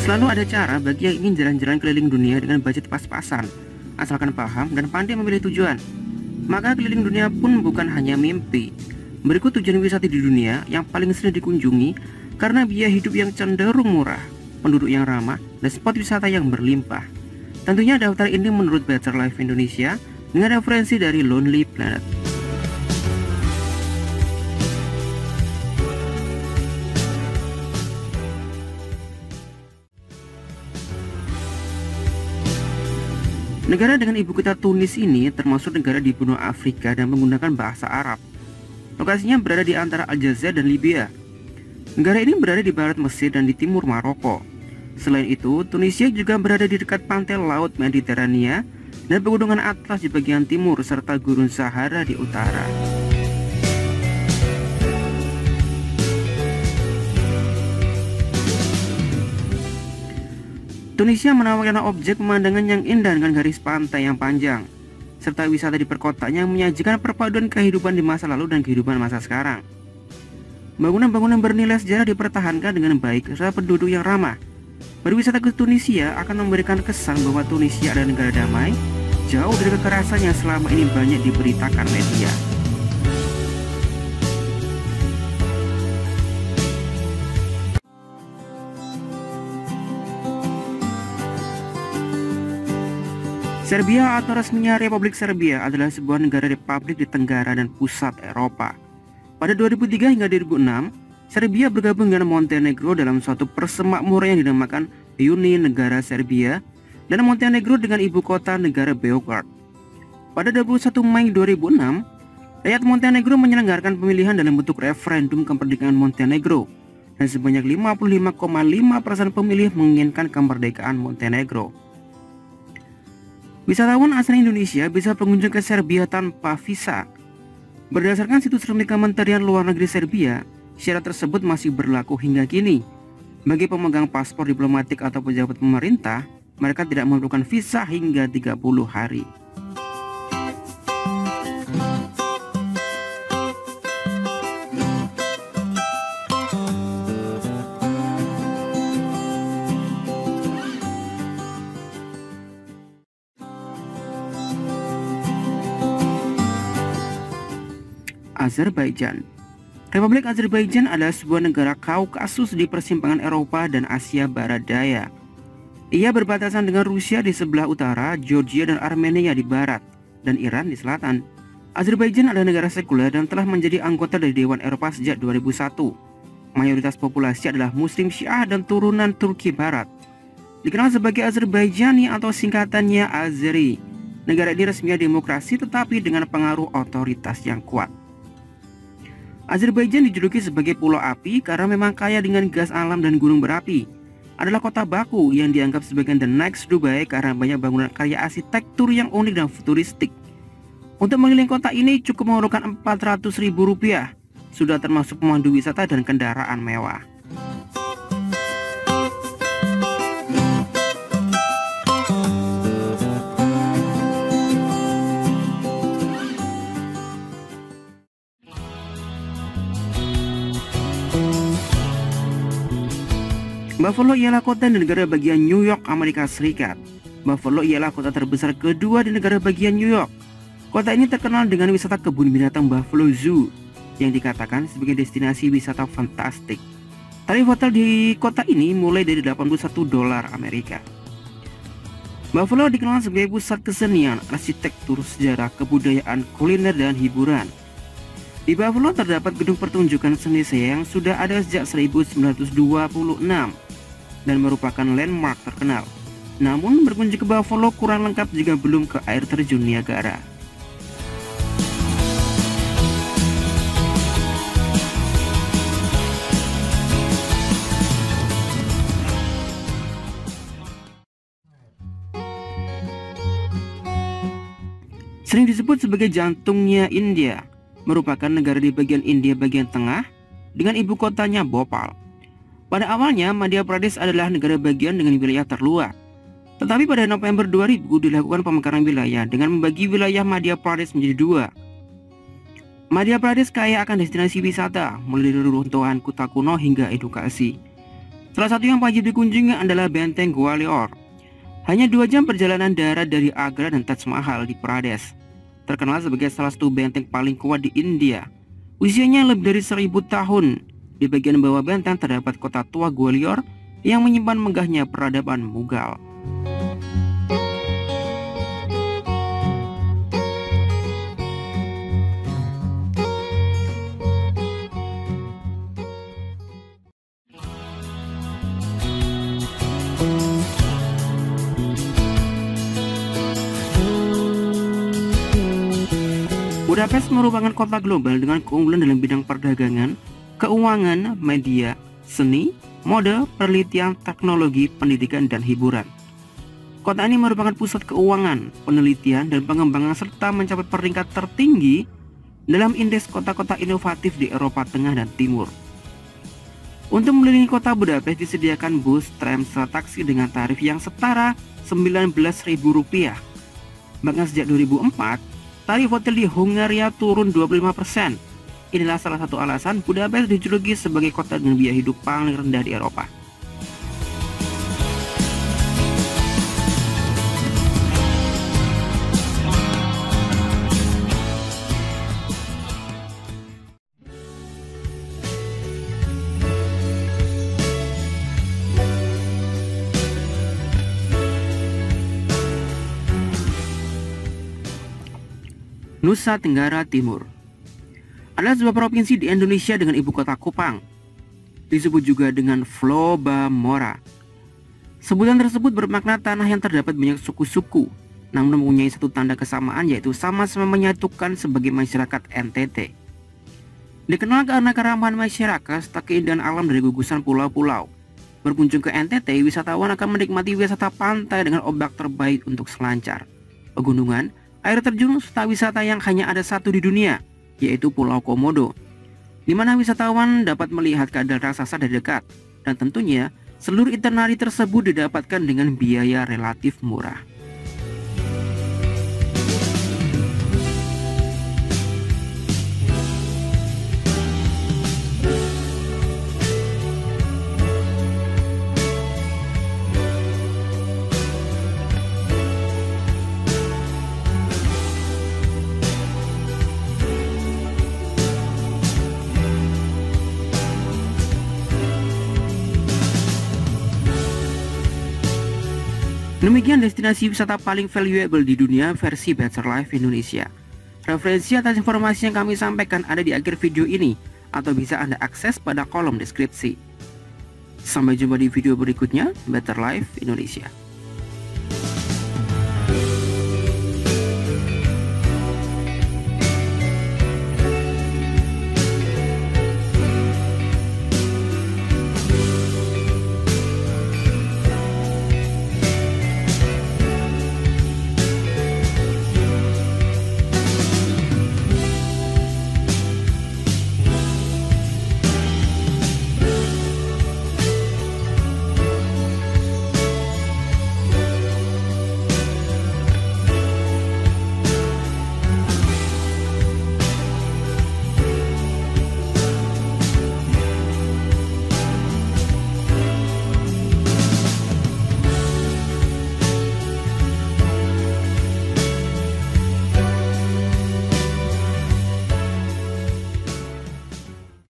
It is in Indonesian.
Selalu ada cara bagi yang ingin jalan-jalan keliling dunia dengan budget pas-pasan, asalkan paham dan pandai memilih tujuan. Maka keliling dunia pun bukan hanya mimpi. Berikut tujuan wisata di dunia yang paling sering dikunjungi karena biaya hidup yang cenderung murah, penduduk yang ramah, dan spot wisata yang berlimpah. Tentunya daftar ini menurut Better Life Indonesia dengan referensi dari Lonely Planet. Negara dengan ibu kota Tunis ini termasuk negara di benua Afrika dan menggunakan bahasa Arab. Lokasinya berada di antara Aljazair dan Libya. Negara ini berada di barat Mesir dan di timur Maroko. Selain itu, Tunisia juga berada di dekat pantai Laut Mediterania dan pegunungan Atlas di bagian timur serta Gurun Sahara di utara. Tunisia menawarkan objek pemandangan yang indah dengan garis pantai yang panjang, serta wisata di perkotaan yang menyajikan perpaduan kehidupan di masa lalu dan kehidupan masa sekarang. Bangunan-bangunan bernilai sejarah dipertahankan dengan baik serta penduduk yang ramah. Berwisata ke Tunisia akan memberikan kesan bahwa Tunisia adalah negara damai, jauh dari kekerasan yang selama ini banyak diberitakan media. Serbia atau resminya Republik Serbia adalah sebuah negara republik di tenggara dan pusat Eropa. Pada 2003 hingga 2006, Serbia bergabung dengan Montenegro dalam suatu persemakmuran yang dinamakan Uni Negara Serbia dan Montenegro dengan ibu kota negara Beograd. Pada 21 Mei 2006, rakyat Montenegro menyelenggarakan pemilihan dalam bentuk referendum kemerdekaan Montenegro dan sebanyak 55,5% pemilih menginginkan kemerdekaan Montenegro. Wisatawan asal Indonesia bisa berkunjung ke Serbia tanpa visa. Berdasarkan situs resmi Kementerian Luar Negeri Serbia, syarat tersebut masih berlaku hingga kini. Bagi pemegang paspor diplomatik atau pejabat pemerintah, mereka tidak memerlukan visa hingga 30 hari. Azerbaijan. Republik Azerbaijan adalah sebuah negara Kaukasus di persimpangan Eropa dan Asia Barat Daya. Ia berbatasan dengan Rusia di sebelah utara, Georgia dan Armenia di barat, dan Iran di selatan. Azerbaijan adalah negara sekuler dan telah menjadi anggota dari Dewan Eropa sejak 2001. Mayoritas populasi adalah Muslim Syiah dan turunan Turki Barat. Dikenal sebagai Azerbaijani atau singkatannya Azeri. Negara ini resminya demokrasi tetapi dengan pengaruh otoritas yang kuat. Azerbaijan dijuluki sebagai pulau api karena memang kaya dengan gas alam dan gunung berapi. Adalah kota Baku yang dianggap sebagai the next Dubai karena banyak bangunan karya arsitektur yang unik dan futuristik. Untuk mengelilingi kota ini cukup memerlukan Rp400.000, sudah termasuk pemandu wisata dan kendaraan mewah. Buffalo ialah kota di negara bagian New York, Amerika Serikat. Buffalo ialah kota terbesar kedua di negara bagian New York. Kota ini terkenal dengan wisata kebun binatang Buffalo Zoo yang dikatakan sebagai destinasi wisata fantastik. Tarif hotel di kota ini mulai dari $81 Amerika. Buffalo dikenal sebagai pusat kesenian, arsitektur, sejarah, kebudayaan, kuliner, dan hiburan. Di Buffalo terdapat gedung pertunjukan seni yang sudah ada sejak 1926 dan merupakan landmark terkenal. Namun berkunjung ke Buffalo kurang lengkap jika belum ke air terjun Niagara. Sering disebut sebagai jantungnya India, merupakan negara di bagian India bagian tengah dengan ibu kotanya Bhopal. Pada awalnya, Madhya Pradesh adalah negara bagian dengan wilayah terluar. Tetapi pada November 2000 dilakukan pemekaran wilayah dengan membagi wilayah Madhya Pradesh menjadi dua. Madhya Pradesh kaya akan destinasi wisata, mulai dari reruntuhan kota kuno hingga edukasi. Salah satu yang wajib dikunjungi adalah Benteng Gwalior. Hanya 2 jam perjalanan darat dari Agra dan Taj Mahal di Pradesh. Terkenal sebagai salah satu benteng paling kuat di India. Usianya lebih dari 1000 tahun. Di bagian bawah benteng terdapat kota tua Gwalior yang menyimpan megahnya peradaban Mughal. Budapest merupakan kota global dengan keunggulan dalam bidang perdagangan, keuangan, media, seni, mode, penelitian, teknologi, pendidikan, dan hiburan. Kota ini merupakan pusat keuangan, penelitian, dan pengembangan serta mencapai peringkat tertinggi dalam indeks kota-kota inovatif di Eropa Tengah dan Timur. Untuk mengelilingi kota Budapest disediakan bus, tram, serta taksi dengan tarif yang setara Rp19.000. Bahkan sejak 2004, tarif hotel di Hungaria turun 25%. Inilah salah satu alasan Budapest dijuluki sebagai kota dengan biaya hidup paling rendah di Eropa. Nusa Tenggara Timur adalah sebuah provinsi di Indonesia dengan ibu kota Kupang. Disebut juga dengan Flobamora. Sebutan tersebut bermakna tanah yang terdapat banyak suku-suku, namun mempunyai satu tanda kesamaan, yaitu sama-sama menyatukan sebagai masyarakat NTT. Dikenal karena keramahan masyarakat serta keindahan alam dari gugusan pulau-pulau. Berkunjung ke NTT, wisatawan akan menikmati wisata pantai dengan ombak terbaik untuk selancar, pegunungan, air terjun, serta wisata yang hanya ada satu di dunia, yaitu Pulau Komodo, di mana wisatawan dapat melihat keadaan raksasa dari dekat, dan tentunya seluruh itinerari tersebut didapatkan dengan biaya relatif murah. Demikian destinasi wisata paling valuable di dunia versi Better Life Indonesia. Referensi atas informasi yang kami sampaikan ada di akhir video ini, atau bisa Anda akses pada kolom deskripsi. Sampai jumpa di video berikutnya, Better Life Indonesia.